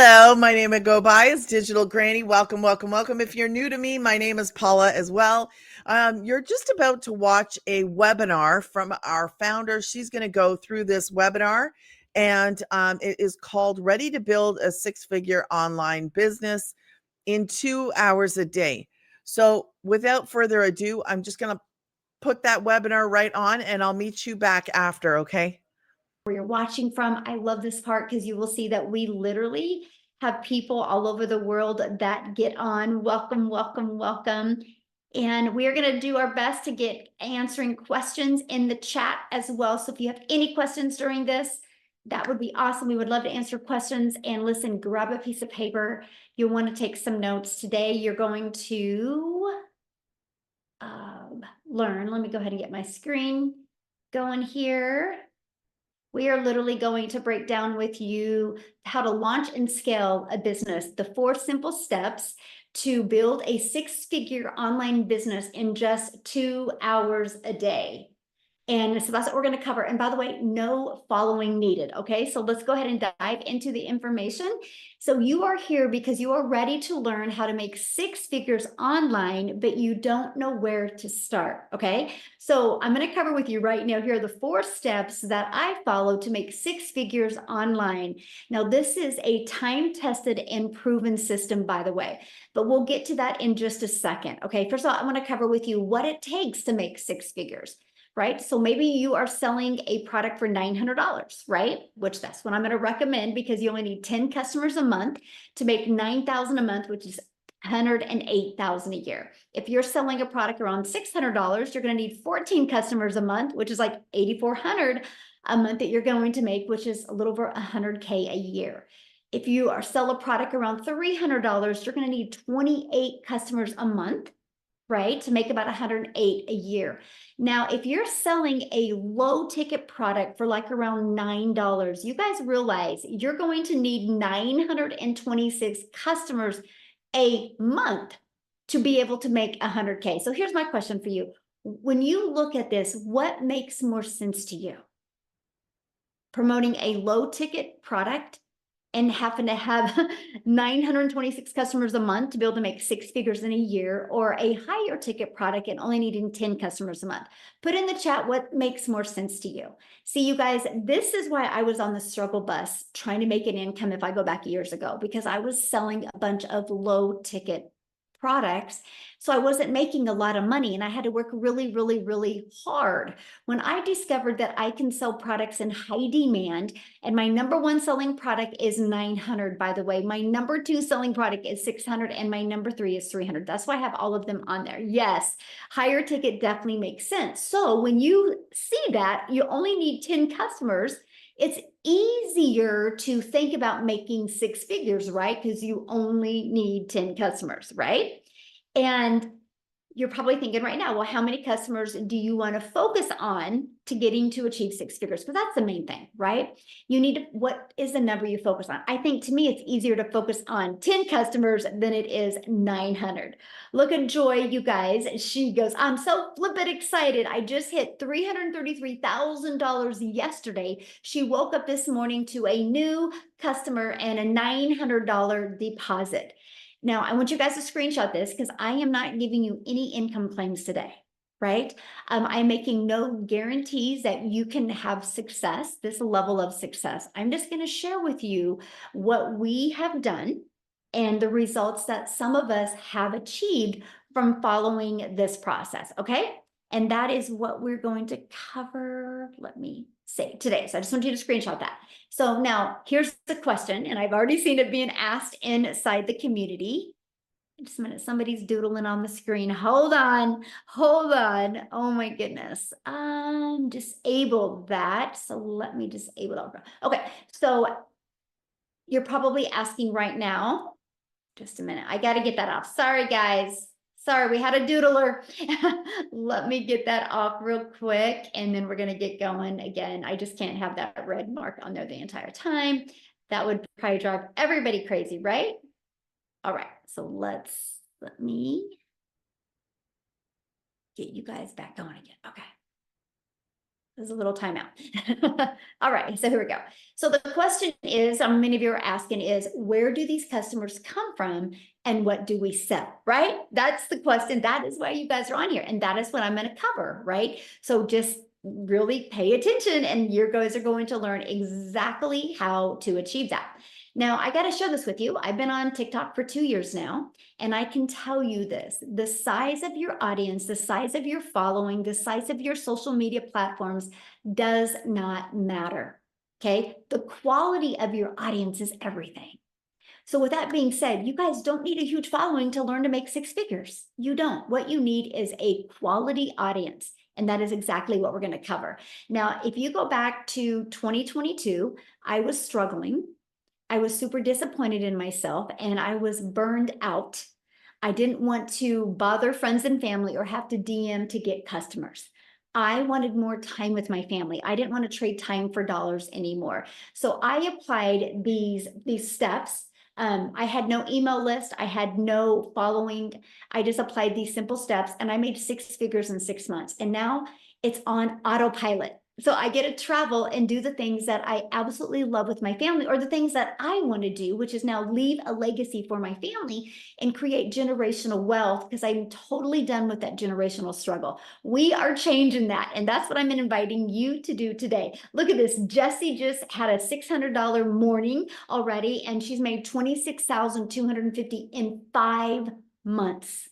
Hello, my name is Go By is Digital Granny. Welcome, welcome, welcome. If you're new to me, my name is Paula as well. You're just about to watch a webinar from our founder. She's going to go through this webinar, and it is called Ready to Build a Six-Figure Online Business in 2 hours a day. So without further ado, I'm just going to put that webinar right on, and I'll meet you back after, okay? Where you're watching from. I love this part because you will see that we literally have people all over the world that get on. Welcome, welcome, welcome. And we are going to do our best to get answering questions in the chat as well. So if you have any questions during this, that would be awesome. We would love to answer questions. And listen, grab a piece of paper. You'll want to take some notes today. You're going to learn. Let me go ahead and get my screen going here. We are literally going to break down with you how to launch and scale a business, the 4 simple steps to build a 6-figure online business in just 2 hours a day. And so that's what we're going to cover. And by the way, no following needed. Okay, so let's go ahead and dive into the information. So you are here because you are ready to learn how to make 6 figures online, but you don't know where to start. Okay, so I'm going to cover with you right now. Here are the 4 steps that I follow to make 6 figures online. Now, this is a time-tested and proven system, by the way, but we'll get to that in just a second. Okay, first of all, I want to cover with you what it takes to make 6 figures. Right? So maybe you are selling a product for $900, right? Which that's what I'm going to recommend because you only need 10 customers a month to make $9,000 a month, which is $108,000 a year. If you're selling a product around $600, you're going to need 14 customers a month, which is like $8,400 a month that you're going to make, which is a little over $100K a year. If you are sell a product around $300, you're going to need 28 customers a month, right, to make about 108 a year. Now, if you're selling a low ticket product for like around $9, you guys realize you're going to need 926 customers a month to be able to make 100K. So here's my question for you. When you look at this, what makes more sense to you? Promoting a low ticket product and happen to have 926 customers a month to be able to make 6 figures in a year, or a higher ticket product and only needing 10 customers a month? Put in the chat what makes more sense to you. See, you guys, this is why I was on the struggle bus trying to make an income if I go back years ago, because I was selling a bunch of low ticket products. So I wasn't making a lot of money and I had to work really, really, really hard. When I discovered that I can sell products in high demand, and my number 1 selling product is 900, by the way, my number 2 selling product is 600, and my number 3 is 300. That's why I have all of them on there. Yes, higher ticket definitely makes sense. So when you see that you only need 10 customers, it's easier to think about making 6 figures, right? Because you only need 10 customers, right? And you're probably thinking right now, well, how many customers do you want to focus on to getting to achieve 6 figures? Because that's the main thing, right? You need to, what is the number you focus on? I think to me, it's easier to focus on 10 customers than it is 900. Look at Joy, you guys. She goes, I'm so flippin' excited. I just hit $333,000 yesterday. She woke up this morning to a new customer and a $900 deposit. Now, I want you guys to screenshot this because I am not giving you any income claims today, right? I'm making no guarantees that you can have success, this level of success. I'm just going to share with you what we have done and the results that some of us have achieved from following this process, okay? And that is what we're going to cover, let me say, today. So I just want you to screenshot that. So now here's the question, and I've already seen it being asked inside the community. Just a minute, somebody's doodling on the screen. Hold on, hold on. Oh my goodness. Disabled that. So let me disable it. Okay, so you're probably asking right now, just a minute, I got to get that off. Sorry, guys. Sorry, we had a doodler. Let me get that off real quick, and then we're going to get going again. I just can't have that red mark on there the entire time. That would probably drive everybody crazy, right? All right, so let me get you guys back going again. Okay. There's a little timeout. All right, so here we go. So the question is, many of you are asking is, where do these customers come from and what do we sell, right? That's the question. That is why you guys are on here. And that is what I'm going to cover, right? So just really pay attention and you guys are going to learn exactly how to achieve that. Now, I got to share this with you. I've been on TikTok for 2 years now, and I can tell you this, the size of your audience, the size of your following, the size of your social media platforms does not matter, okay? The quality of your audience is everything. So with that being said, you guys don't need a huge following to learn to make 6 figures. You don't. What you need is a quality audience. And that is exactly what we're going to cover. Now, if you go back to 2022, I was struggling. I was super disappointed in myself and I was burned out. I didn't want to bother friends and family or have to DM to get customers. I wanted more time with my family. I didn't want to trade time for dollars anymore. So I applied these steps. I had no email list. I had no following. I just applied these simple steps and I made 6 figures in 6 months. And now it's on autopilot. So I get to travel and do the things that I absolutely love with my family, or the things that I want to do, which is now leave a legacy for my family and create generational wealth, because I'm totally done with that generational struggle. We are changing that. And that's what I'm inviting you to do today. Look at this. Jessie just had a $600 morning already, and she's made $26,250 in 5 months.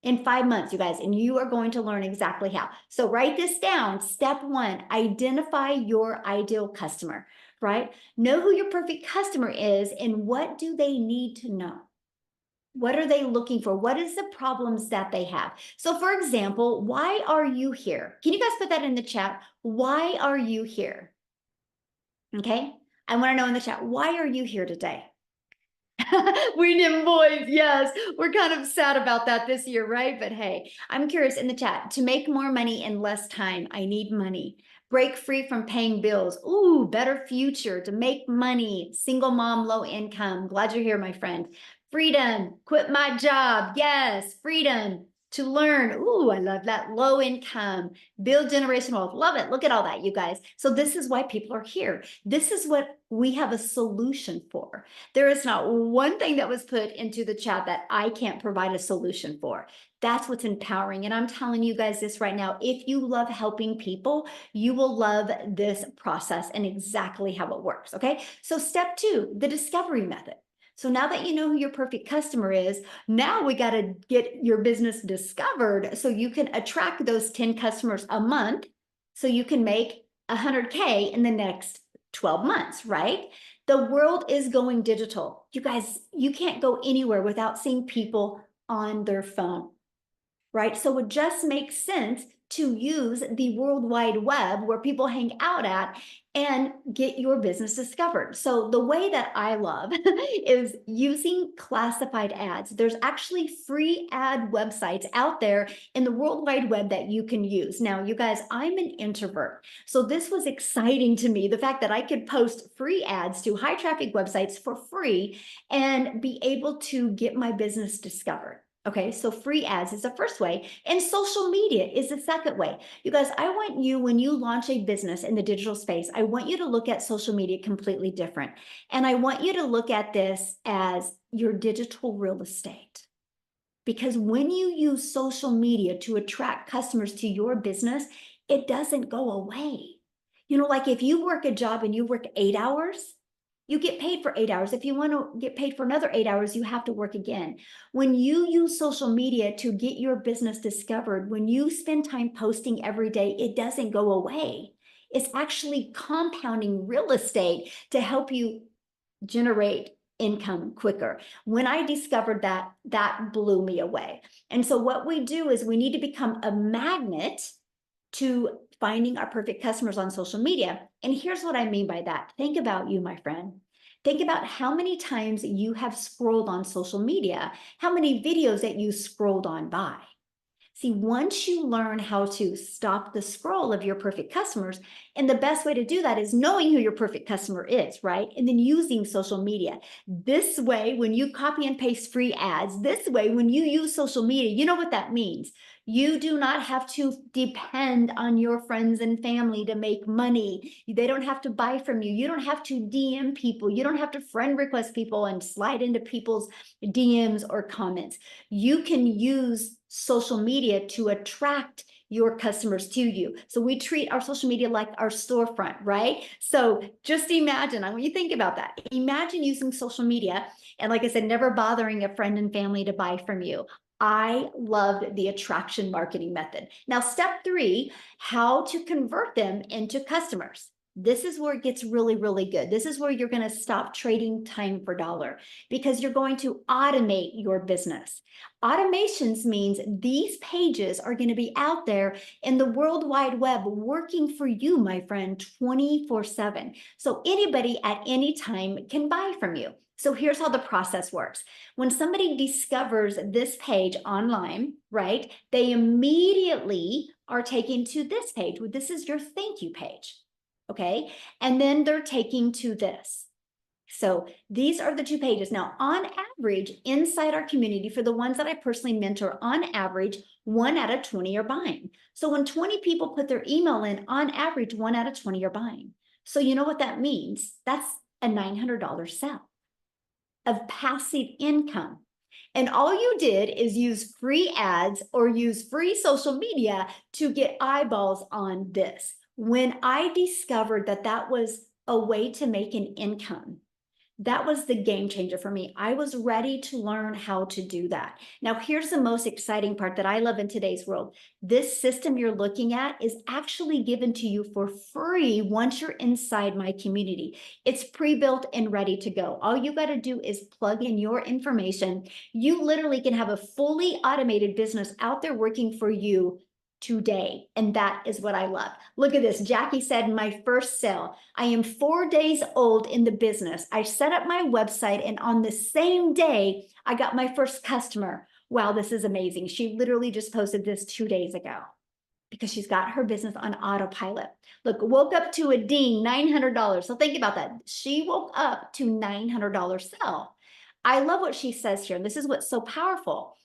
In 5 months, you guys, and you are going to learn exactly how. So write this down. Step 1, identify your ideal customer, right? Know who your perfect customer is and what do they need to know? What are they looking for? What is the problems that they have? So for example, why are you here? Can you guys put that in the chat? Why are you here? Okay, I want to know in the chat, why are you here today? We need boys, yes. We're kind of sad about that this year, right? But hey, I'm curious in the chat, to make more money in less time, I need money. Break free from paying bills. Ooh, better future, to make money. Single mom, low income. Glad you're here, my friend. Freedom, quit my job. Yes, freedom to learn. Ooh, I love that. Low income, build generational wealth. Love it. Look at all that, you guys. So this is why people are here. This is what we have a solution for. There is not one thing that was put into the chat that I can't provide a solution for. That's what's empowering. And I'm telling you guys this right now. If you love helping people, you will love this process and exactly how it works. Okay. So step 2, the discovery method. So now that you know who your perfect customer is, now we got to get your business discovered so you can attract those 10 customers a month so you can make 100K in the next 12 months, right? The world is going digital. You guys, you can't go anywhere without seeing people on their phone, right? So it just makes sense to use the World Wide Web where people hang out at and get your business discovered. So the way that I love is using classified ads. There's actually free ad websites out there in the World Wide Web that you can use. Now, you guys, I'm an introvert. So this was exciting to me, the fact that I could post free ads to high traffic websites for free and be able to get my business discovered. Okay, so free ads is the first way, and social media is the second way. You guys, I want you, when you launch a business in the digital space, I want you to look at social media completely different. And I want you to look at this as your digital real estate. Because when you use social media to attract customers to your business, it doesn't go away. You know, like if you work a job and you work 8 hours, you get paid for 8 hours. If you want to get paid for another 8 hours, you have to work again. When you use social media to get your business discovered, when you spend time posting every day, it doesn't go away. It's actually compounding real estate to help you generate income quicker. When I discovered that, that blew me away. And so what we do is we need to become a magnet to finding our perfect customers on social media. And here's what I mean by that. Think about you, my friend. Think about how many times you have scrolled on social media, how many videos that you scrolled on by. See, once you learn how to stop the scroll of your perfect customers, and the best way to do that is knowing who your perfect customer is, right? And then using social media. This way, when you copy and paste free ads, this way, when you use social media, you know what that means. You do not have to depend on your friends and family to make money. They don't have to buy from you. You don't have to DM people. You don't have to friend request people and slide into people's DMs or comments. You can use social media to attract your customers to you. So we treat our social media like our storefront, right? So just imagine, I want you to think about that. Imagine using social media and, like I said, never bothering a friend and family to buy from you. I loved the attraction marketing method. Now, step 3, how to convert them into customers. This is where it gets really, really good. This is where you're going to stop trading time for dollar, because you're going to automate your business. Automations means these pages are going to be out there in the World Wide Web working for you, my friend, 24/7. So anybody at any time can buy from you. So here's how the process works. When somebody discovers this page online, right, they immediately are taken to this page. This is your thank you page, okay? And then they're taken to this. So these are the 2 pages. Now, on average, inside our community, for the ones that I personally mentor, on average, 1 out of 20 are buying. So when 20 people put their email in, on average, 1 out of 20 are buying. So you know what that means? That's a $900 sale of passive income. And all you did is use free ads or use free social media to get eyeballs on this. When I discovered that that was a way to make an income, that was the game changer for me. I was ready to learn how to do that. Now, here's the most exciting part that I love in today's world. This system you're looking at is actually given to you for free once you're inside my community. It's pre-built and ready to go. All you got to do is plug in your information. You literally can have a fully automated business out there working for you today. And that is what I love. Look at this. Jackie said, my first sale. I am 4 days old in the business. I set up my website, and on the same day, I got my first customer. Wow, this is amazing. She literally just posted this 2 days ago because she's got her business on autopilot. Look, woke up to a ding, $900. So think about that. She woke up to $900 sale. I love what she says here. And this is what's so powerful.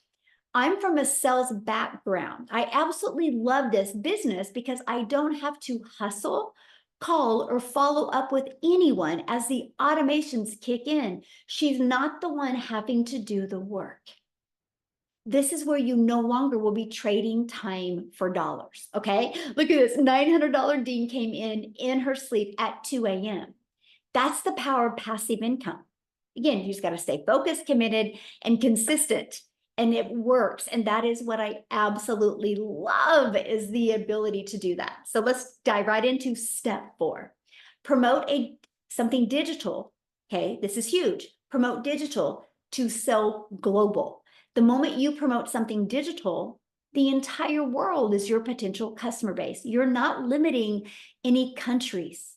I'm from a sales background. I absolutely love this business because I don't have to hustle, call, or follow up with anyone as the automations kick in. She's not the one having to do the work. This is where you no longer will be trading time for dollars, okay? Look at this, $900 Dean came in her sleep at 2 a.m. That's the power of passive income. Again, you just got to stay focused, committed, and consistent. And it works. And that is what I absolutely love, is the ability to do that. So let's dive right into step 4. Promote something digital. Okay, this is huge. Promote digital to sell global. The moment you promote something digital, the entire world is your potential customer base. You're not limiting any countries.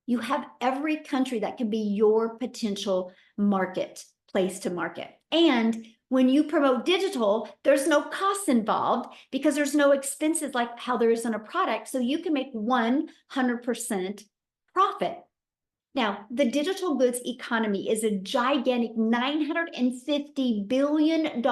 You have every country that can be your potential market, place to market. And when you promote digital, there's no costs involved because there's no expenses like how there is in a product. So you can make 100% profit. Now, the digital goods economy is a gigantic $950 billion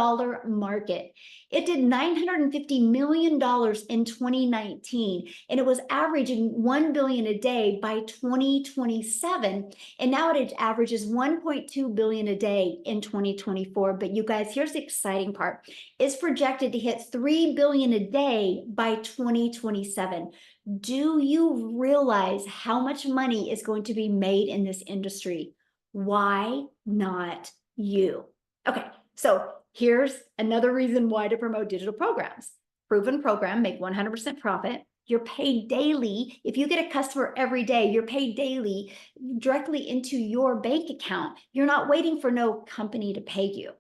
market. It did $950 million in 2019, and it was averaging $1 billion a day by 2027. And now it averages $1.2 billion a day in 2024. But you guys, here's the exciting part. It's projected to hit $3 billion a day by 2027. Do you realize how much money is going to be made in this industry? Why not you? Okay, so here's another reason why to promote digital programs. Proven program, make 100% profit. You're paid daily. If you get a customer every day, you're paid daily directly into your bank account. You're not waiting for no company to pay you.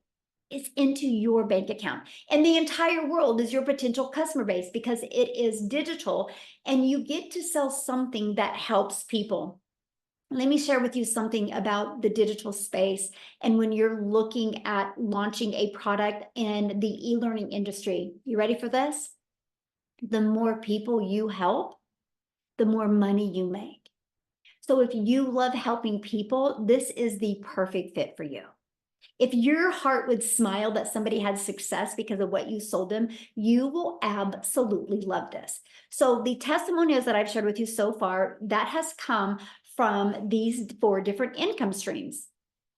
It's into your bank account. And the entire world is your potential customer base because it is digital, and you get to sell something that helps people. Let me share with you something about the digital space. And when you're looking at launching a product in the e-learning industry, you ready for this? The more people you help, the more money you make. So if you love helping people, this is the perfect fit for you. If your heart would smile that somebody had success because of what you sold them, you will absolutely love this. So the testimonials that I've shared with you so far, that has come from these 4 different income streams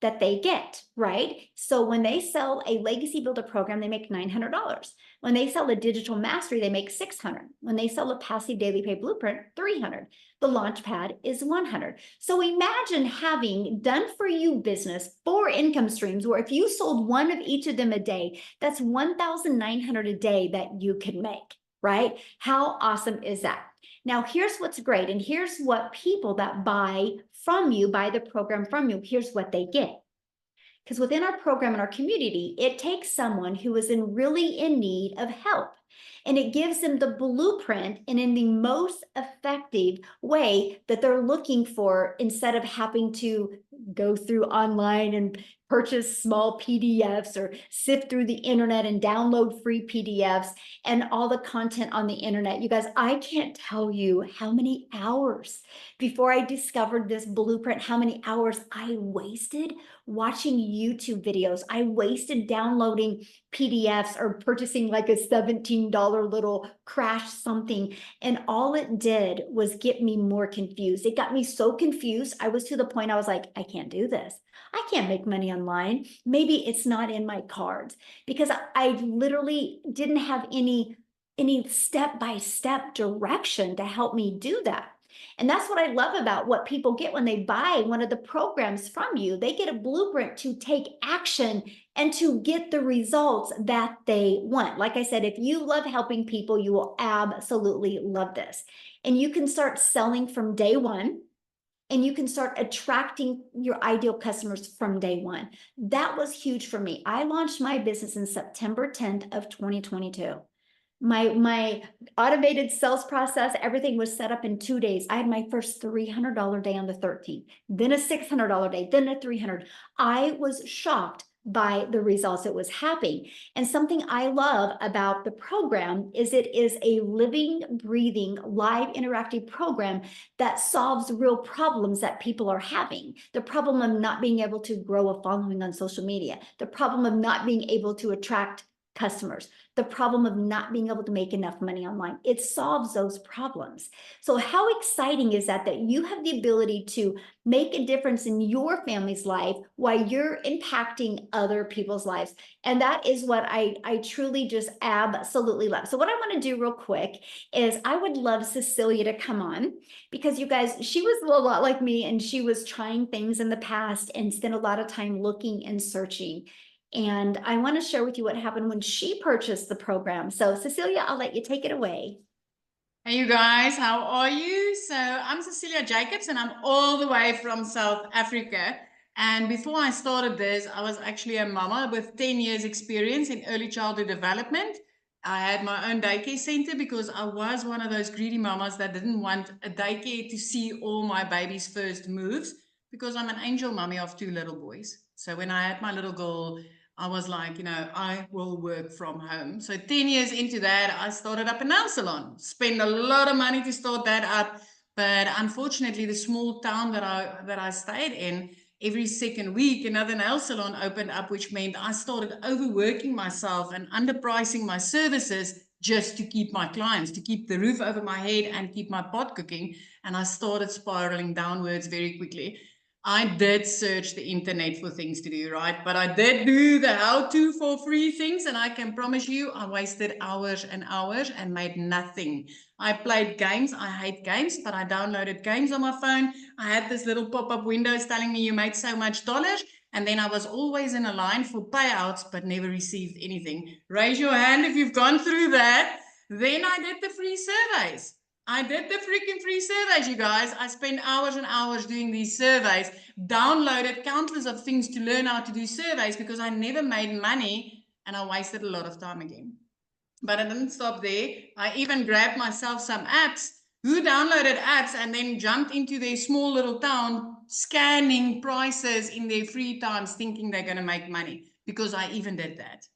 that they get, right? So when they sell a legacy builder program, they make $900. When they sell a digital mastery, they make $600. When they sell a passive daily pay blueprint, $300. The launch pad is $100. So imagine having done for you business 4 income streams, where if you sold one of each of them a day, that's $1,900 a day that you can make, right? How awesome is that? Now, here's what's great. And here's what people that buy from you, buy the program from you, here's what they get. Because within our program and our community, it takes someone who is really in need of help. And it gives them the blueprint and in the most effective way that they're looking for, instead of having to go through online and purchase small PDFs or sift through the internet and download free PDFs and all the content on the internet. You guys, I can't tell you how many hours before I discovered this blueprint, how many hours I wasted watching YouTube videos. I wasted downloading PDFs or purchasing like a $17 little crash something. And all it did was get me more confused. It got me so confused. I was to the point I was like, I can't do this. I can't make money online. Maybe it's not in my cards, because I literally didn't have any step-by-step direction to help me do that. And that's what I love about what people get when they buy one of the programs from you. They get a blueprint to take action and to get the results that they want. Like I said, if you love helping people, you will absolutely love this. And you can start selling from day one, and you can start attracting your ideal customers from day one. That was huge for me. I launched my business in September 10th of 2022. My automated sales process, everything was set up in 2 days. I had my first $300 day on the 13th, then a $600 day, then a $300. I was shocked by the results that was happening. And something I love about the program is it is a living, breathing, live, interactive program that solves real problems that people are having. The problem of not being able to grow a following on social media, the problem of not being able to attract customers, the problem of not being able to make enough money online. It solves those problems. So how exciting is that you have the ability to make a difference in your family's life while you're impacting other people's lives? And that is what I truly just absolutely love. So what I want to do real quick is I would love Cecilia to come on, because you guys, she was a lot like me, and she was trying things in the past and spent a lot of time looking and searching. And I want to share with you what happened when she purchased the program. So Cecilia, I'll let you take it away. Hey, you guys, how are you? So I'm Cecilia Jacobs, and I'm all the way from South Africa. And before I started this, I was actually a mama with 10 years experience in early childhood development. I had my own daycare center because I was one of those greedy mamas that didn't want a daycare to see all my baby's first moves, because I'm an angel mommy of 2 little boys. So when I had my little girl, I was like, I will work from home. So 10 years into that, I started up a nail salon. Spent a lot of money to start that up. But unfortunately, the small town that I stayed in, every second week, another nail salon opened up, which meant I started overworking myself and underpricing my services just to keep my clients, to keep the roof over my head and keep my pot cooking. And I started spiraling downwards very quickly. I did search the internet for things to do, right? But I did do the how-to for free things, and I can promise you I wasted hours and hours and made nothing. I played games. I hate games, but I downloaded games on my phone. I had this little pop-up windows telling me you made so much dollars, and then I was always in a line for payouts, but never received anything. Raise your hand if you've gone through that. Then I did the free surveys. I did the freaking free surveys, you guys. I spent hours and hours doing these surveys, downloaded countless of things to learn how to do surveys, because I never made money and I wasted a lot of time again. But I didn't stop there. I even grabbed myself some apps. Who downloaded apps and then jumped into their small little town scanning prices in their free times, thinking they're going to make money, because I even did that.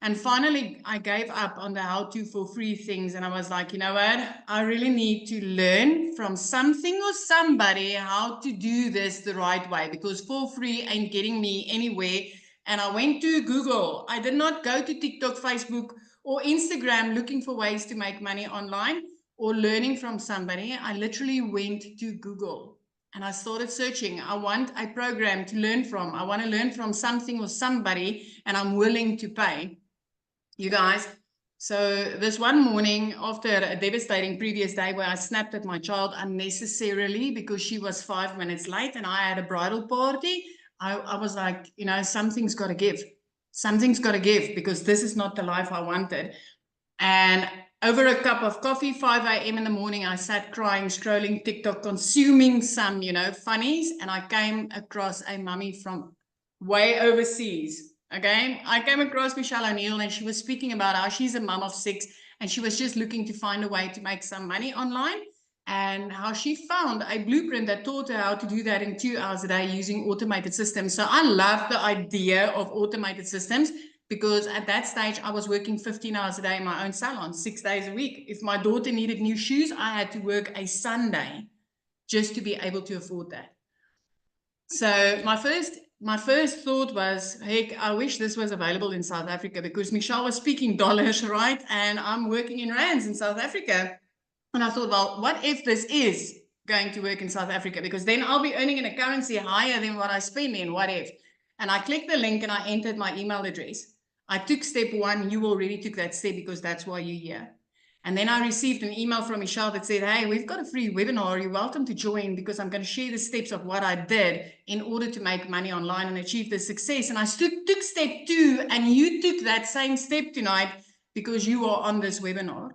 And finally, I gave up on the how-to for free things. And I was like, you know what? I really need to learn from something or somebody how to do this the right way, because for free ain't getting me anywhere. And I went to Google. I did not go to TikTok, Facebook, or Instagram looking for ways to make money online or learning from somebody. I literally went to Google and I started searching. I want a program to learn from. I want to learn from something or somebody, and I'm willing to pay. You guys, so this one morning after a devastating previous day where I snapped at my child unnecessarily because she was 5 minutes late and I had a bridal party, I was like, you know, something's got to give. Something's got to give, because this is not the life I wanted. And over a cup of coffee, 5 a.m. in the morning, I sat crying, scrolling TikTok, consuming some, you know, funnies. And I came across a mummy from way overseas. Okay, I came across Michelle O'Neill, and she was speaking about how she's a mum of 6 and she was just looking to find a way to make some money online, and how she found a blueprint that taught her how to do that in 2 hours a day using automated systems. So I love the idea of automated systems, because at that stage I was working 15 hours a day in my own salon, 6 days a week. If my daughter needed new shoes, I had to work a Sunday just to be able to afford that. So my first thought was, heck, I wish this was available in South Africa, because Michelle was speaking dollars, right? And I'm working in rands in South Africa. And I thought, well, what if this is going to work in South Africa? Because then I'll be earning in a currency higher than what I spend in. What if? And I clicked the link and I entered my email address. I took step 1. You already took that step, because that's why you're here. And then I received an email from Michelle that said, hey, we've got a free webinar. You're welcome to join, because I'm going to share the steps of what I did in order to make money online and achieve the success. And I took step 2, and you took that same step tonight, because you are on this webinar.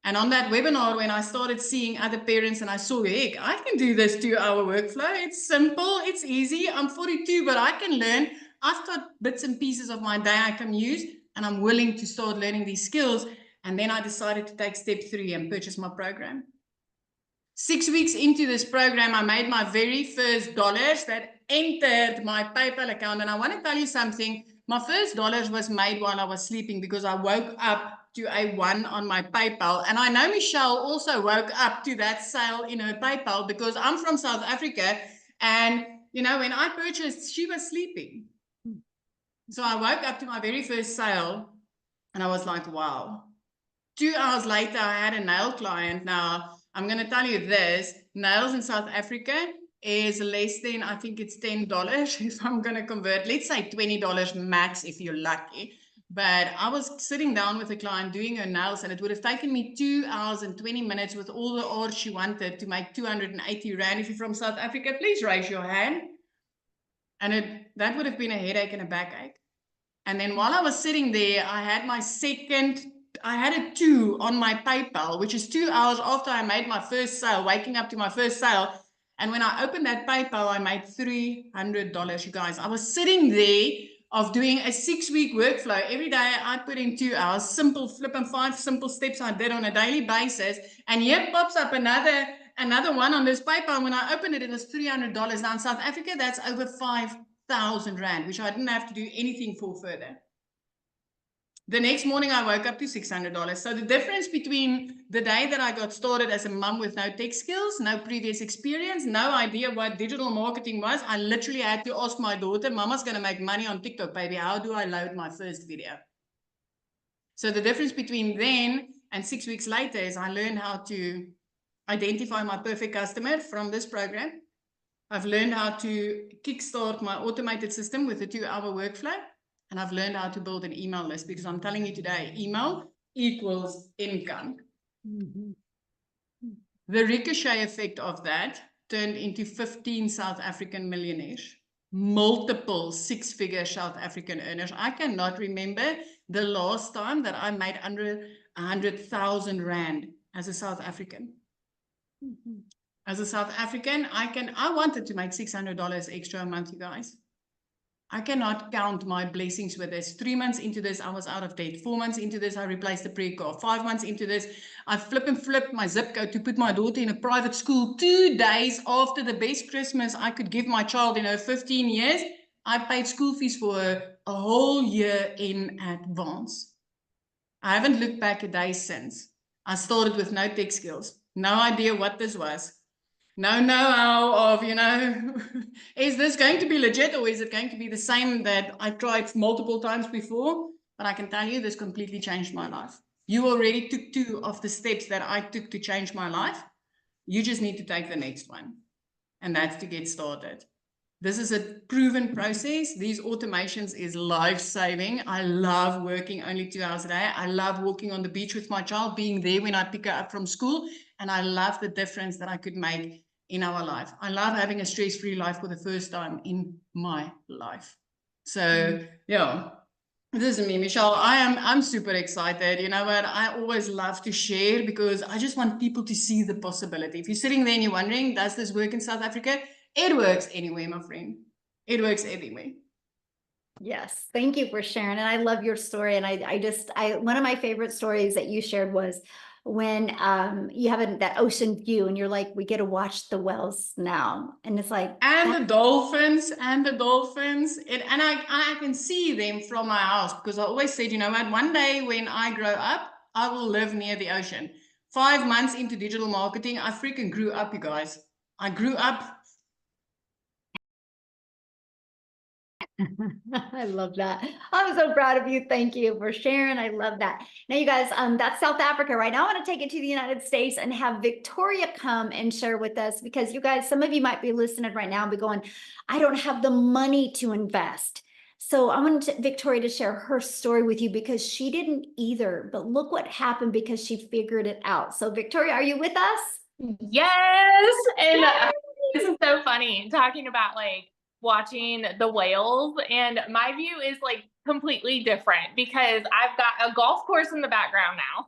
And on that webinar, when I started seeing other parents and I saw, heck, I can do this 2-hour workflow. It's simple. It's easy. I'm 42, but I can learn. I've got bits and pieces of my day I can use, and I'm willing to start learning these skills. And then I decided to take step 3 and purchase my program. 6 weeks into this program, I made my very first dollars that entered my PayPal account. And I want to tell you something. My first dollars was made while I was sleeping, because I woke up to a 1 on my PayPal. And I know Michelle also woke up to that sale in her PayPal, because I'm from South Africa. And, you know, when I purchased, she was sleeping. So I woke up to my very first sale and I was like, wow. 2 hours later, I had a nail client. Now, I'm going to tell you this. Nails in South Africa is less than, I think it's $10 if I'm going to convert. Let's say $20 max if you're lucky. But I was sitting down with a client doing her nails, and it would have taken me 2 hours and 20 minutes with all the art she wanted to make 280 Rand. If you're from South Africa, please raise your hand. And that would have been a headache and a backache. And then while I was sitting there, I had a 2 on my PayPal, which is 2 hours after I made my first sale, waking up to my first sale. And when I opened that PayPal, I made $300, you guys. I was sitting there of doing a 6-week workflow. Every day I put in 2 hours, simple flip and 5 simple steps I did on a daily basis. And here pops up another one on this PayPal. When I opened it, it was $300. Now in South Africa, that's over 5,000 Rand, which I didn't have to do anything for further. The next morning, I woke up to $600. So the difference between the day that I got started as a mom with no tech skills, no previous experience, no idea what digital marketing was, I literally had to ask my daughter, Mama's going to make money on TikTok, baby. How do I load my first video? So the difference between then and 6 weeks later is I learned how to identify my perfect customer from this program. I've learned how to kickstart my automated system with a 2-hour workflow. And I've learned how to build an email list, because I'm telling you today, email equals income. Mm-hmm. The ricochet effect of that turned into 15 South African millionaires, multiple 6-figure South African earners. I cannot remember the last time that I made under 100,000 Rand as a South African. Mm-hmm. As a South African, I wanted to make $600 extra a month, you guys. I cannot count my blessings with this. 3 months into this, I was out of debt. 4 months into this, I replaced the pre-car. 5 months into this, I flipped my zip code to put my daughter in a private school. 2 days after the best Christmas I could give my child in her 15 years, I paid school fees for her a whole year in advance. I haven't looked back a day since. I started with no tech skills, no idea what this was. No know-how of, is this going to be legit or is it going to be the same that I tried multiple times before? But I can tell you this completely changed my life. You already took 2 of the steps that I took to change my life. You just need to take the next one. And that's to get started. This is a proven process. These automations is life-saving. I love working only 2 hours a day. I love walking on the beach with my child, being there when I pick her up from school. And I love the difference that I could make in our life. I love having a stress-free life for the first time in my life. So, yeah, this is me, Michelle. I'm super excited. You know what? I always love to share because I just want people to see the possibility. If you're sitting there and you're wondering, does this work in South Africa? It works anyway, my friend. It works anyway. Yes, thank you for sharing. And I love your story. And I one of my favorite stories that you shared was when you have that ocean view and you're like, we get to watch the whales now. And it's like, and the dolphins. And I can see them from my house because I always said, you know what, one day when I grow up, I will live near the ocean. 5 months into digital marketing, I freaking grew up, you guys. I grew up. I love that. I'm so proud of you. Thank you for sharing. I love that. Now, you guys, that's South Africa. Right now, I want to take it to the United States and have Victoria come and share with us because you guys, some of you might be listening right now and be going, I don't have the money to invest. So I want Victoria to share her story with you because she didn't either, but look what happened because she figured it out. So Victoria, are you with us? Yes. And this is so funny talking about like watching the whales, and my view is like completely different because I've got a golf course in the background now.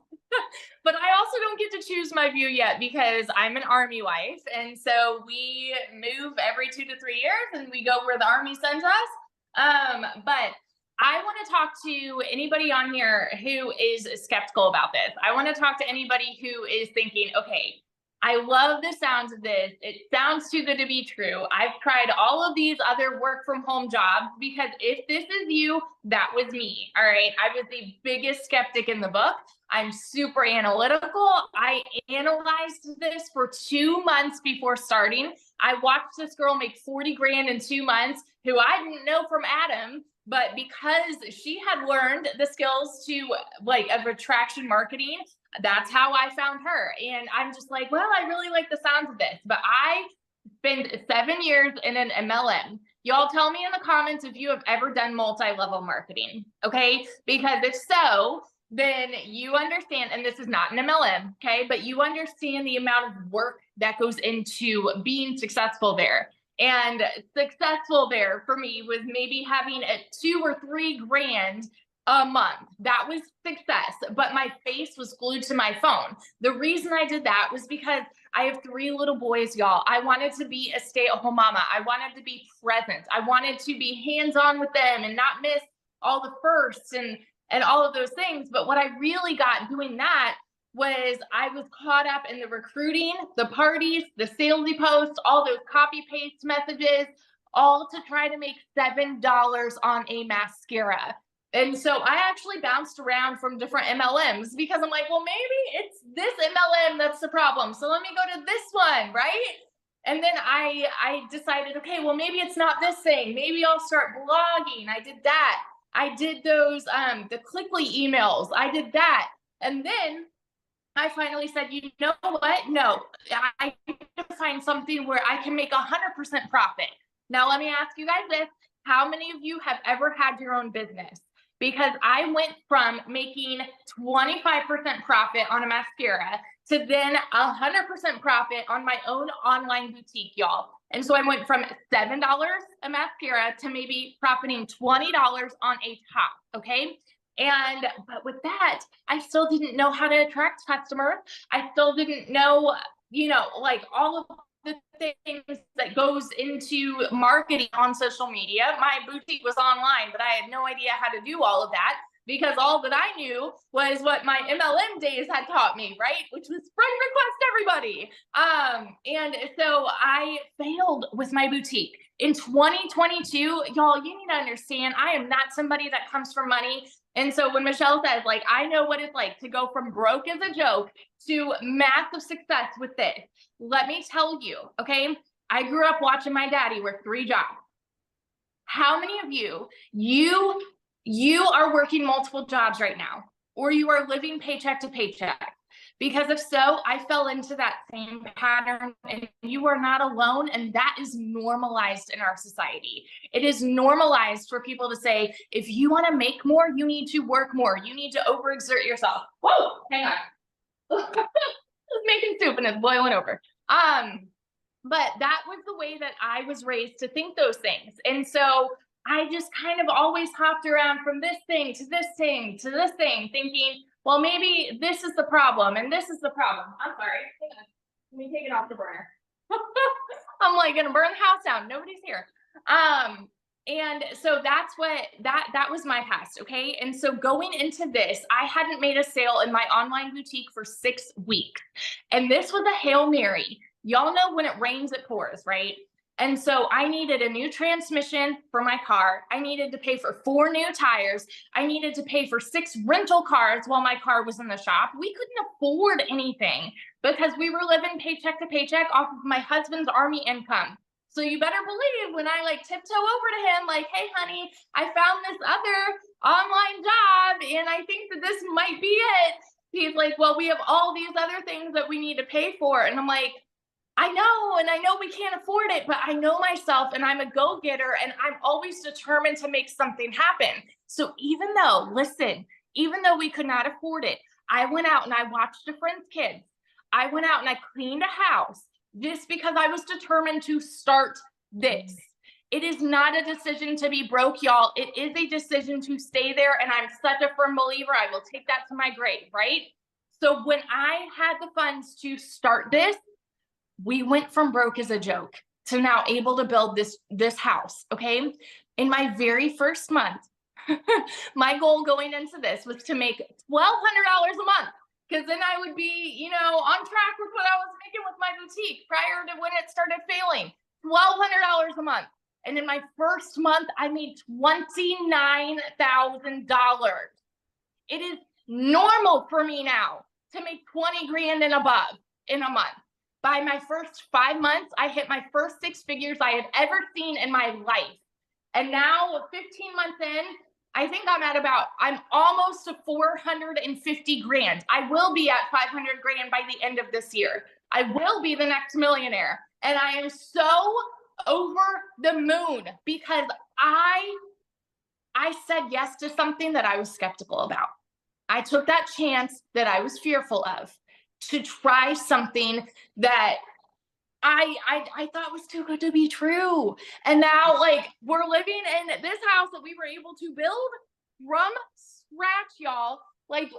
But I also don't get to choose my view yet because I'm an Army wife, and so we move every 2 to 3 years and we go where the Army sends us. But I want to talk to anybody on here who is skeptical about this. I want to talk to anybody who is thinking, okay, I love the sounds of this. It sounds too good to be true. I've tried all of these other work from home jobs because if this is you, that was me. All right. I was the biggest skeptic in the book. I'm super analytical. I analyzed this for 2 months before starting. I watched this girl make 40 grand in 2 months who I didn't know from Adam, but because she had learned the skills to of attraction marketing, that's how I found her. And I'm just like, well, I really like the sounds of this, but I spent 7 years in an MLM. Y'all tell me in the comments if you have ever done multi-level marketing, okay? Because if so, then you understand, and this is not an MLM, okay? But you understand the amount of work that goes into being successful there. And successful there for me was maybe having a 2 or 3 grand a month. That was success, but my face was glued to my phone. The reason I did that was because I have 3 little boys, y'all. I wanted to be a stay-at-home mama. I wanted to be present. I wanted to be hands-on with them and not miss all the firsts and all of those things. But what I really got doing that was I was caught up in the recruiting, the parties, the salesy posts, all those copy paste messages, all to try to make $7 on a mascara. And so I actually bounced around from different MLMs because I'm like, well, maybe it's this MLM that's the problem. So let me go to this one, right? And then I decided, okay, well, maybe it's not this thing. Maybe I'll start blogging. I did that. I did those, the Clickly emails. I did that. And then I finally said, you know what? No, I need to find something where I can make 100% profit. Now, let me ask you guys this. How many of you have ever had your own business? Because I went from making 25% profit on a mascara to then 100% profit on my own online boutique, y'all. And so I went from $7 a mascara to maybe profiting $20 on a top, okay? But with that, I still didn't know how to attract customers. I still didn't know, like all of the things that goes into marketing on social media. My boutique was online, but I had no idea how to do all of that, because all that I knew was what my MLM days had taught me, right? Which was friend request everybody. And so I failed with my boutique. In 2022, y'all, you need to understand, I am not somebody that comes from money. And so when Michelle says, like, I know what it's like to go from broke as a joke to massive success with this, let me tell you, okay? I grew up watching my daddy work 3 jobs. How many of you are working multiple jobs right now, or you are living paycheck to paycheck? Because if so, I fell into that same pattern, and you are not alone. And that is normalized in our society. It is normalized for people to say, if you want to make more, you need to work more. You need to overexert yourself. Whoa, hang on. Just making soup and it's boiling over. But that was the way that I was raised to think those things. And so I just kind of always hopped around from this thing to this thing to this thing, thinking, well, maybe this is the problem and this is the problem. I'm sorry. Hang on. Let me take it off the burner. I'm like gonna burn the house down. Nobody's here. And so that's what that was my past. Okay. And so going into this, I hadn't made a sale in my online boutique for 6 weeks. And this was a Hail Mary. Y'all know when it rains, it pours, right? And so I needed a new transmission for my car. I needed to pay for 4 new tires. I needed to pay for 6 rental cars while my car was in the shop. We couldn't afford anything because we were living paycheck to paycheck off of my husband's Army income. So you better believe when I like tiptoe over to him, like, hey, honey, I found this other online job and I think that this might be it. He's like, well, we have all these other things that we need to pay for. And I'm like, I know, and I know we can't afford it, but I know myself and I'm a go-getter and I'm always determined to make something happen. So even though we could not afford it, I went out and I watched a friend's kids. I went out and I cleaned a house just because I was determined to start this. It is not a decision to be broke, y'all. It is a decision to stay there. And I'm such a firm believer. I will take that to my grave, right? So when I had the funds to start this, we went from broke as a joke to now able to build this house, okay? In my very first month, my goal going into this was to make $1,200 a month, because then I would be, on track with what I was making with my boutique prior to when it started failing. $1,200 a month. And in my first month, I made $29,000. It is normal for me now to make 20 grand and above in a month. By my first 5 months, I hit my first 6 figures I had ever seen in my life. And now 15 months in, I think I'm almost to 450 grand. I will be at 500 grand by the end of this year. I will be the next millionaire. And I am so over the moon because I said yes to something that I was skeptical about. I took that chance that I was fearful of to try something that I thought was too good to be true. And now, like, we're living in this house that we were able to build from scratch, y'all. Like,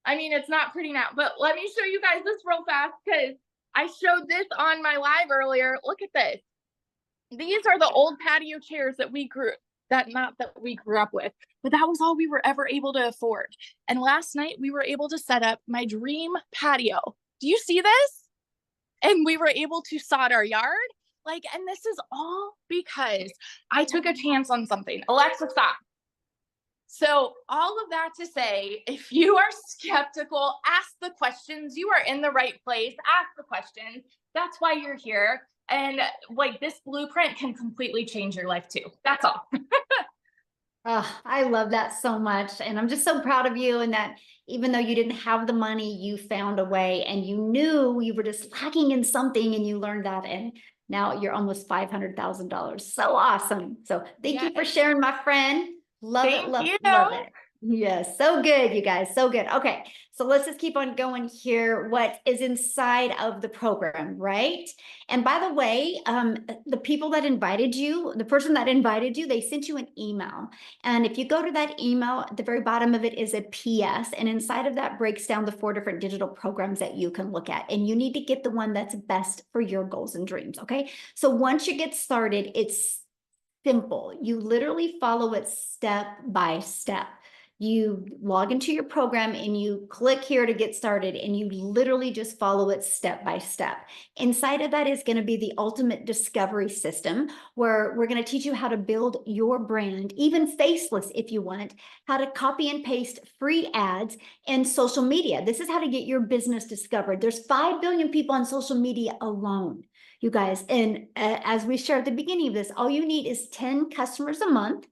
it's not pretty now, but let me show you guys this real fast because I showed this on my live earlier. Look at this. These are the old patio chairs that we grew up with, but that was all we were ever able to afford. And last night we were able to set up my dream patio. Do you see this? And we were able to sod our yard. And this is all because I took a chance on something. Alexa, stop. So all of that to say, if you are skeptical, ask the questions. You are in the right place. Ask the questions. That's why you're here. And this blueprint can completely change your life too. That's all. Oh, I love that so much. And I'm just so proud of you. And that even though you didn't have the money, you found a way and you knew you were just lacking in something and you learned that. And now you're almost $500,000. So awesome. So thank you for sharing, my friend. Love it. Love it. Yes, so good, you guys, so good. Okay, so let's just keep on going here. What is inside of the program, right? And by the way, the people that invited you, the person that invited you, they sent you an email. And if you go to that email, at the very bottom of it is a PS, and inside of that breaks down the 4 different digital programs that you can look at. And you need to get the one that's best for your goals and dreams, okay? So once you get started, it's simple. You literally follow it step by step. You log into your program and you click here to get started, and you literally just follow it step by step. Inside of that is going to be the ultimate discovery system, where we're going to teach you how to build your brand, even faceless if you want, how to copy and paste free ads and social media. This is how to get your business discovered. There's 5 billion people on social media alone, you guys. And as we shared at the beginning of this, all you need is 10 customers a month.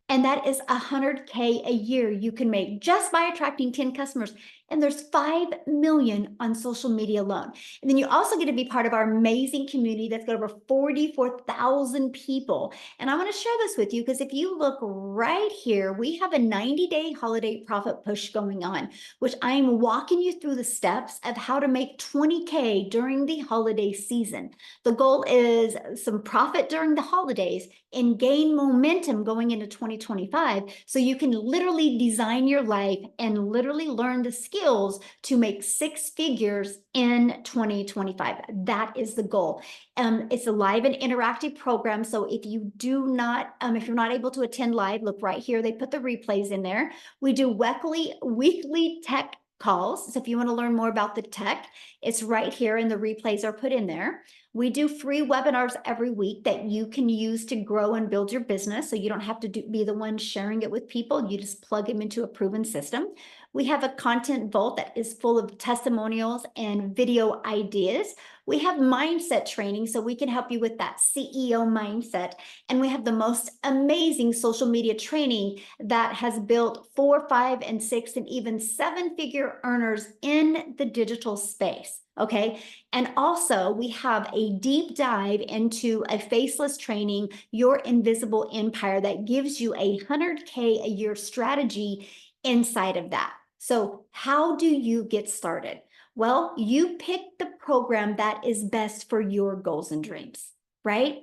And that is $100K a year you can make just by attracting 10 customers. And there's 5 million on social media alone. And then you also get to be part of our amazing community that's got over 44,000 people. And I want to share this with you because if you look right here, we have a 90-day holiday profit push going on, which I am walking you through the steps of how to make 20K during the holiday season. The goal is some profit during the holidays and gain momentum going into 2025, so you can literally design your life and literally learn the skills to make 6 figures in 2025. That is the goal. It's a live and interactive program, so if you do not, if you're not able to attend live, look right here. They put the replays in there. We do weekly tech calls. So if you want to learn more about the tech, it's right here, and the replays are put in there. We do free webinars every week that you can use to grow and build your business. So you don't have to be the one sharing it with people. You just plug them into a proven system. We have a content vault that is full of testimonials and video ideas. We have mindset training, so we can help you with that CEO mindset. And we have the most amazing social media training that has built 4, 5, and 6, and even 7-figure earners in the digital space. Okay. And also we have a deep dive into a faceless training, Your Invisible Empire, that gives you a $100K a year strategy inside of that. So how do you get started? Well, you pick the program that is best for your goals and dreams, right?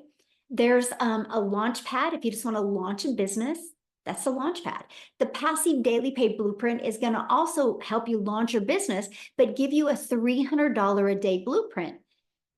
There's a launch pad if you just want to launch a business. That's the launch pad. The passive daily pay blueprint is going to also help you launch your business, but give you a $300 a day blueprint.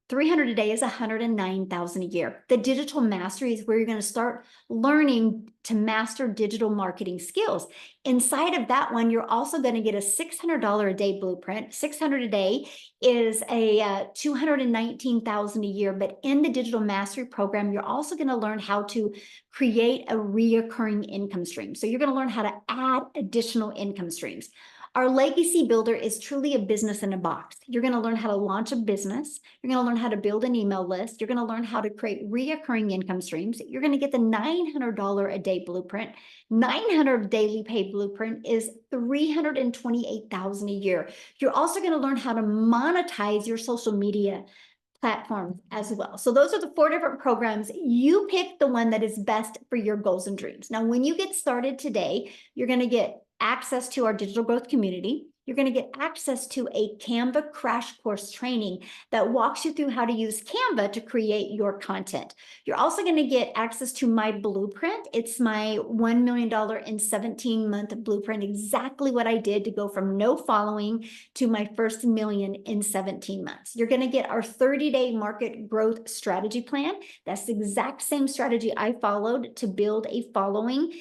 300 a day is 109,000 a year. The digital mastery is where you're going to start learning to master digital marketing skills. Inside of that one, you're also going to get a $600 a day blueprint. 600 a day is a 219,000 a year. But in the digital mastery program, you're also going to learn how to create a reoccurring income stream. So you're going to learn how to add additional income streams. Our legacy builder is truly a business in a box. You're going to learn how to launch a business. You're going to learn how to build an email list. You're going to learn how to create reoccurring income streams. You're going to get the $900 a day blueprint. 900 daily pay blueprint is 328,000 a year. You're also going to learn how to monetize your social media platforms as well. So those are the 4 different programs. You pick the one that is best for your goals and dreams. Now, when you get started today, you're going to get access to our digital growth community. You're going to get access to a Canva crash course training that walks you through how to use Canva to create your content. You're also going to get access to my blueprint. It's my $1 million in 17-month blueprint, exactly what I did to go from no following to my first million in 17 months. You're going to get our 30-day market growth strategy plan. That's the exact same strategy I followed to build a following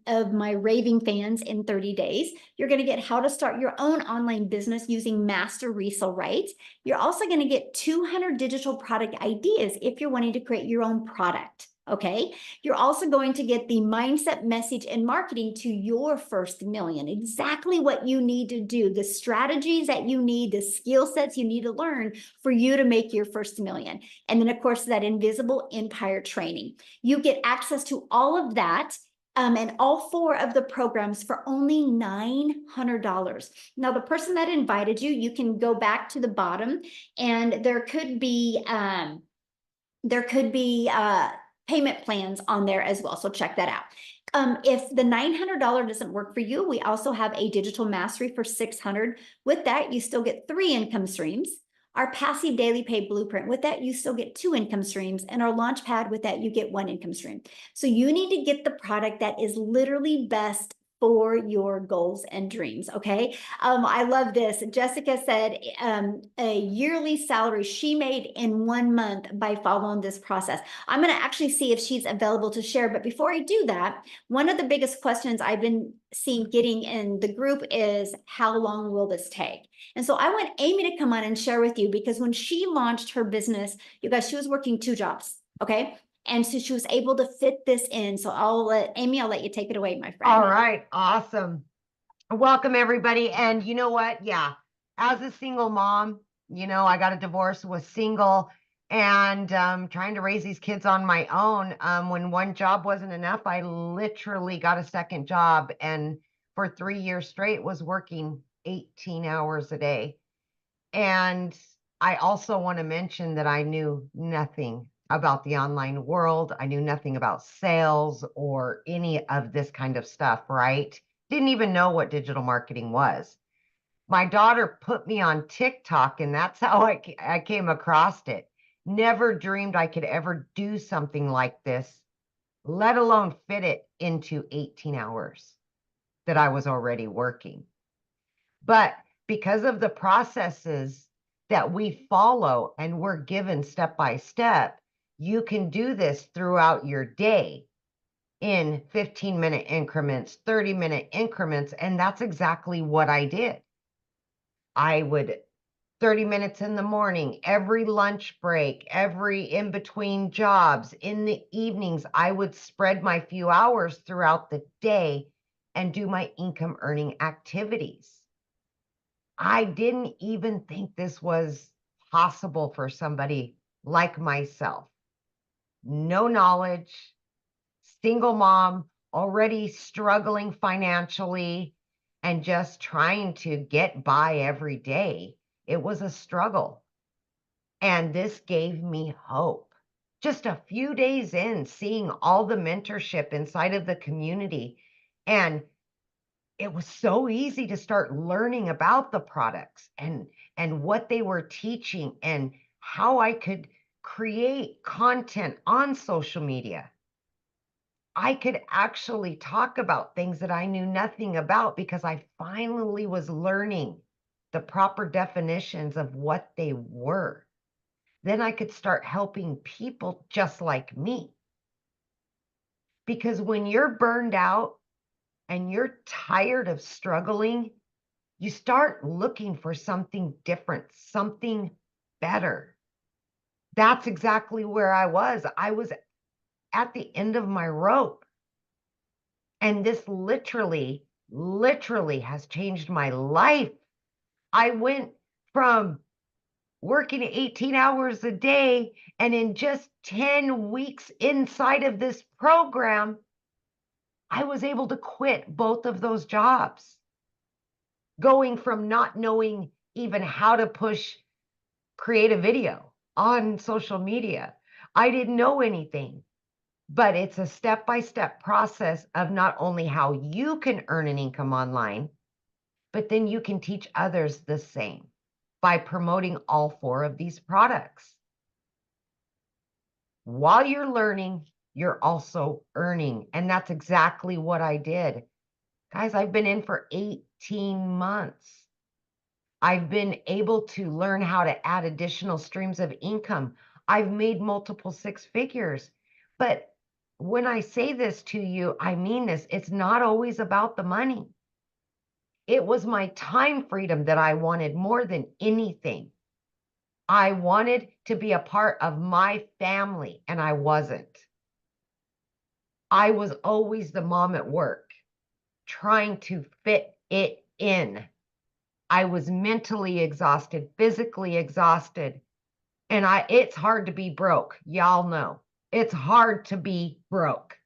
of my raving fans in 30 days. You're going to get how to start your own online business using master resale rights. You're also going to get 200 digital product ideas if you're wanting to create your own product. Okay. You're also going to get the mindset, message, and marketing to your first million. Exactly what you need to do, the strategies that you need, the skill sets you need to learn for you to make your first million. And then, of course, that invisible empire training. You get access to all of that. And all 4 of the programs for only $900. Now, the person that invited you, you can go back to the bottom, and there could be payment plans on there as well. So check that out. If the $900 doesn't work for you, we also have a digital mastery for $600. With that, you still get 3 income streams. Our passive daily pay blueprint, with that, you still get 2 income streams. And our launch pad, with that, you get 1 income stream. So you need to get the product that is literally best for your goals and dreams. Okay. I love this. Jessica said a yearly salary she made in 1 month by following this process. I'm going to actually see if she's available to share. But before I do that, one of the biggest questions I've been seeing getting in the group is, how long will this take? And so I want Amy to come on and share with you, because when she launched her business, you guys, she was working 2 jobs. Okay. And so she was able to fit this in. So I'll let you take it away, my friend. All right. Awesome. Welcome, everybody. And you know what? Yeah. As a single mom, I got a divorce, was single, and trying to raise these kids on my own. When one job wasn't enough, I literally got a second job, and for 3 years straight was working 18 hours a day. And I also want to mention that I knew nothing about the online world. I knew nothing about sales or any of this kind of stuff, right? Didn't even know what digital marketing was. My daughter put me on TikTok, and that's how I came across it. Never dreamed I could ever do something like this, let alone fit it into 18 hours that I was already working. But because of the processes that we follow and we're given step by step, you can do this throughout your day in 15-minute increments, 30-minute increments. And that's exactly what I did. I would 30 minutes in the morning, every lunch break, every in between jobs, in the evenings, I would spread my few hours throughout the day and do my income earning activities. I didn't even think this was possible for somebody like myself. No knowledge, single mom, already struggling financially, and just trying to get by every day. It was a struggle. And this gave me hope. Just a few days in, seeing all the mentorship inside of the community, and it was so easy to start learning about the products and what they were teaching and how I could create content on social media. I could actually talk about things that I knew nothing about, because I finally was learning the proper definitions of what they were. Then I could start helping people just like me. Because when you're burned out and you're tired of struggling, you start looking for something different, something better. That's exactly where I was. I was at the end of my rope. And this literally has changed my life. I went from working 18 hours a day, and in just 10 weeks inside of this program, I was able to quit both of those jobs. Going from not knowing even how to create a video on social media. I didn't know anything, but it's a step-by-step process of not only how you can earn an income online, but then you can teach others the same by promoting all 4 of these products. While you're learning, you're also earning. And that's exactly what I did. Guys, I've been in for 18 months. I've been able to learn how to add additional streams of income. I've made multiple 6 figures. But when I say this to you, I mean this. It's not always about the money. It was my time freedom that I wanted more than anything. I wanted to be a part of my family, and I wasn't. I was always the mom at work, trying to fit it in. I was mentally exhausted, physically exhausted, and it's hard to be broke. Y'all know. It's hard to be broke.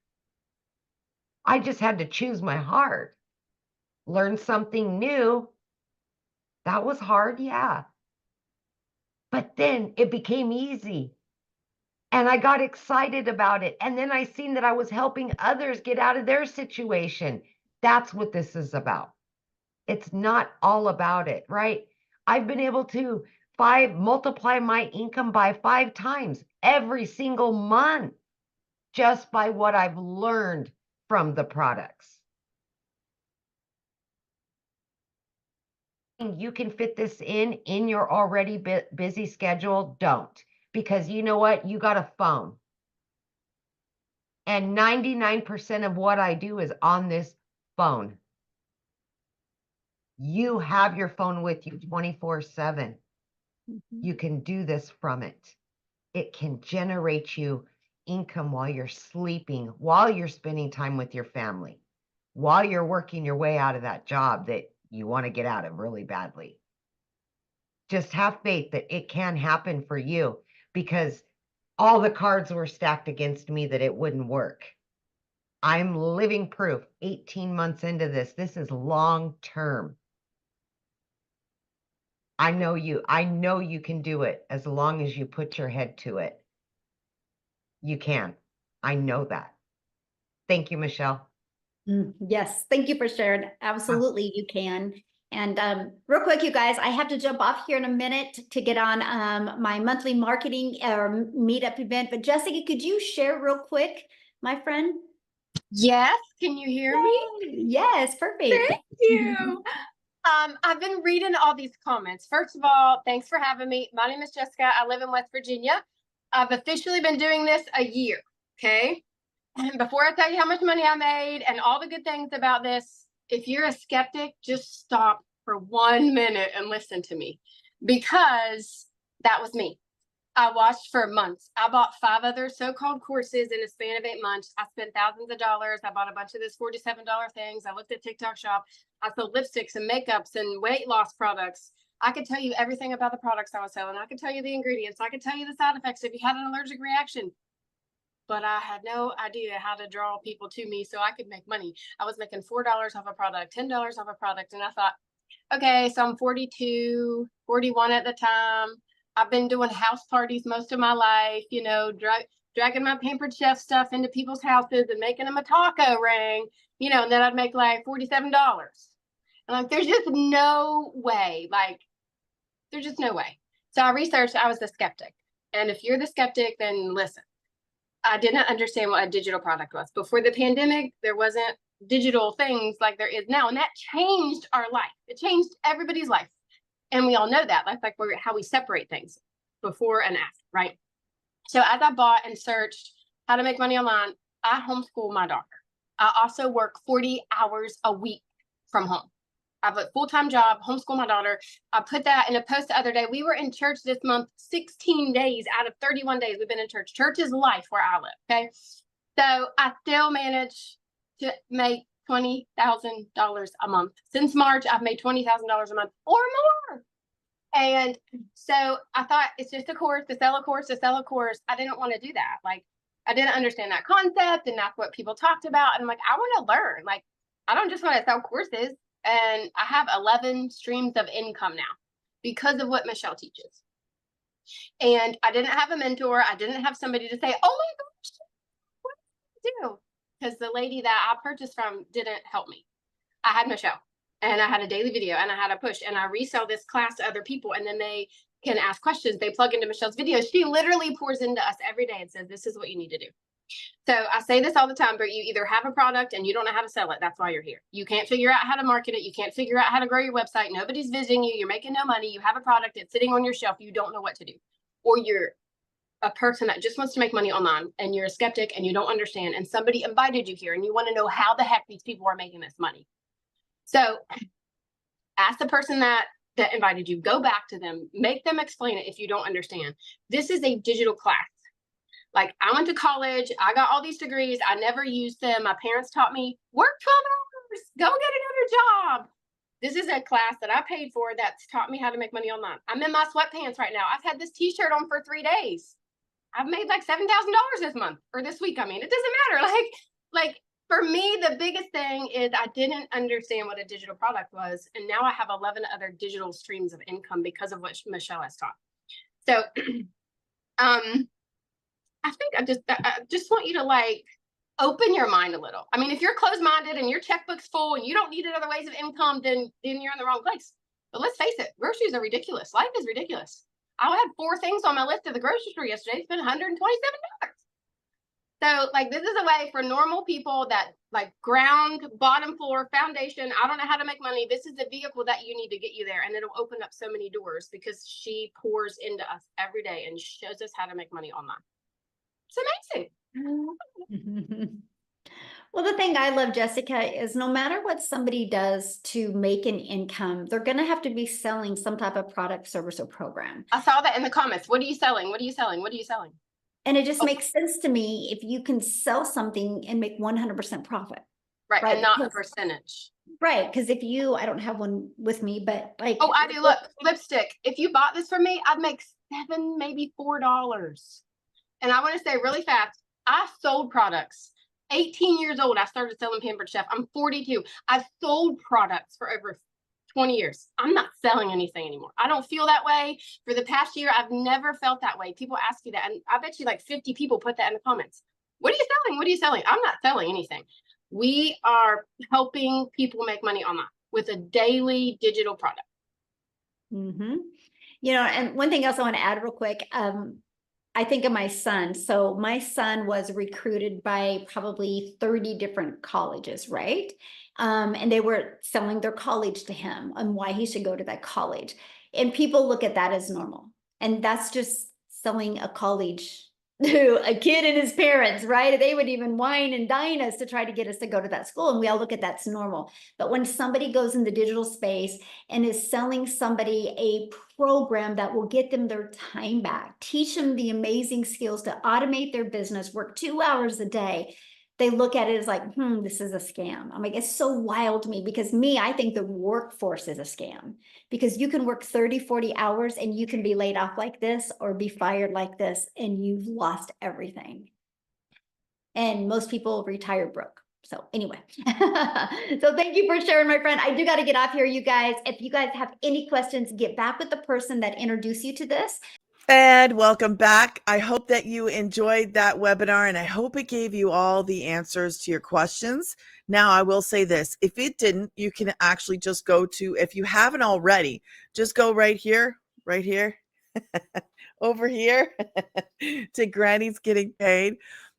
I just had to choose my heart. Learn something new. That was hard, yeah. But then it became easy. And I got excited about it. And then I seen that I was helping others get out of their situation. That's what this is about. It's not all about it, right? I've been able to multiply my income by 5 times every single month just by what I've learned from the products. You can fit this in your already busy schedule. Don't, because you know what? You got a phone. And 99% of what I do is on this phone. You have your phone with you 24/7. You can do this from it. It can generate you income while you're sleeping, while you're spending time with your family, while you're working your way out of that job that you want to get out of really badly. Just have faith that it can happen for you, because all the cards were stacked against me that it wouldn't work. I'm living proof 18 months into this. This is long term. I know you can do it as long as you put your head to it. You can. I know that. Thank you, Michelle. Yes, thank you for sharing. Absolutely, you can. And real quick, you guys, I have to jump off here in a minute to get on my monthly marketing or meetup event. But Jessica, could you share real quick, my friend? Yes, can you hear me? Yes, perfect. Thank you. I've been reading all these comments. First of all, thanks for having me. My name is Jessica. I live in West Virginia. I've officially been doing this a year, okay? And before I tell you how much money I made and all the good things about this, if you're a skeptic, just stop for 1 minute and listen to me, because that was me. I watched for months. I bought 5 other so-called courses in a span of 8 months. I spent thousands of dollars. I bought a bunch of this $47 things. I looked at TikTok Shop. I sold lipsticks and makeups and weight loss products. I could tell you everything about the products I was selling. I could tell you the ingredients. I could tell you the side effects if you had an allergic reaction. But I had no idea how to draw people to me so I could make money. I was making $4 off a product, $10 off a product. And I thought, okay, so I'm 42, 41 at the time. I've been doing house parties most of my life, you know, dragging my Pampered Chef stuff into people's houses and making them a taco ring, you know, and then I'd make like $47. And like, there's just no way, like, there's just no way. So I researched, I was the skeptic. And if you're the skeptic, then listen. I didn't understand what a digital product was. Before the pandemic, there wasn't digital things like there is now. And that changed our life. It changed everybody's life. And we all know that. That's like how we separate things before and after, right? So as I bought and searched how to make money online, I homeschool my daughter. I also work 40 hours a week from home. I have a full-time job, homeschool my daughter. I put that in a post the other day. We were in church this month, 16 days out of 31 days we've been in church. Church is life where I live, okay? So I still manage to make $20,000 a month. Since March, I've made $20,000 a month or more. And so I thought, it's just a course, to sell a course, to sell a course. I didn't want to do that. Like, I didn't understand that concept, and that's what people talked about. And I'm like, I want to learn. Like, I don't just want to sell courses. And I have 11 streams of income now because of what Michelle teaches. And I didn't have a mentor. I didn't have somebody to say, oh my gosh, what do I do? Because the lady that I purchased from didn't help me. I had Michelle, and I had a daily video, and I had a push, and I resell this class to other people, and then they can ask questions. They plug into Michelle's videos. She literally pours into us every day and says, this is what you need to do. So I say this all the time, but you either have a product and you don't know how to sell it. That's why you're here. You can't figure out how to market it. You can't figure out how to grow your website. Nobody's visiting you. You're making no money. You have a product. It's sitting on your shelf. You don't know what to do. Or you're a person that just wants to make money online, and you're a skeptic and you don't understand. And somebody invited you here and you want to know how the heck these people are making this money. So ask the person that invited you, go back to them, make them explain it if you don't understand. This is a digital class. Like, I went to college, I got all these degrees, I never used them. My parents taught me, work 12 hours, go get another job. This is a class that I paid for that's taught me how to make money online. I'm in my sweatpants right now. I've had this t-shirt on for 3 days. I've made like $7,000 this month, or this week. I mean, it doesn't matter. Like for me, the biggest thing is I didn't understand what a digital product was. And now I have 11 other digital streams of income because of what Michelle has taught. So, I think I just want you to like open your mind a little. I mean, if you're closed-minded and your checkbook's full and you don't need other ways of income, then you're in the wrong place. But let's face it, groceries are ridiculous. Life is ridiculous. I had 4 things on my list at the grocery store yesterday. Spent $127. So like, this is a way for normal people that like ground, bottom floor, foundation. I don't know how to make money. This is the vehicle that you need to get you there. And it'll open up so many doors because she pours into us every day and shows us how to make money online. It's amazing. Well, the thing I love, Jessica, is no matter what somebody does to make an income, they're going to have to be selling some type of product, service, or program. I saw that in the comments. What are you selling? What are you selling? What are you selling? And it just makes sense to me if you can sell something and make 100% profit. Right. And not a percentage. Right. Because if you, I don't have one with me, but like. Oh, I do. Look, lipstick. If you bought this from me, I'd make $7, maybe $4. And I want to say really fast, I sold products. 18 years old, I started selling Pampered Chef. I'm 42. I've sold products for over 20 years. I'm not selling anything anymore. I don't feel that way. For the past year, I've never felt that way. People ask you that. And I bet you like 50 people put that in the comments. What are you selling? What are you selling? I'm not selling anything. We are helping people make money online with a daily digital product. Mm-hmm. You know, and one thing else I want to add real quick. I think of my son. So my son was recruited by probably 30 different colleges, right? And they were selling their college to him and why he should go to that college. And people look at that as normal. And that's just selling a college to a kid and his parents, right? They would even wine and dine us to try to get us to go to that school. And we all look at that's normal. But when somebody goes in the digital space and is selling somebody a program that will get them their time back, teach them the amazing skills to automate their business, work 2 hours a day, they look at it as like, this is a scam. I'm like, it's so wild to me because I think the workforce is a scam because you can work 30, 40 hours and you can be laid off like this or be fired like this and you've lost everything. And most people retire broke. So anyway, so thank you for sharing, my friend. I do got to get off here, you guys. If you guys have any questions, get back with the person that introduced you to this. And welcome back. I hope that you enjoyed that webinar and I hope it gave you all the answers to your questions. Now, I will say this, if it didn't, you can actually just go to, if you haven't already, just go right here, over here to Granny's Getting Paid.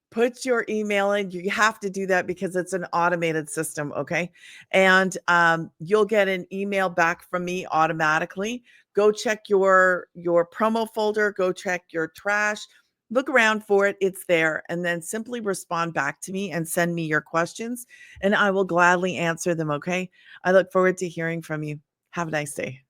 Put your email in. You have to do that because it's an automated system, okay? And you'll get an email back from me automatically. Go check your promo folder. Go check your trash. Look around for it. It's there. And then simply respond back to me and send me your questions, and I will gladly answer them, okay? I look forward to hearing from you. Have a nice day.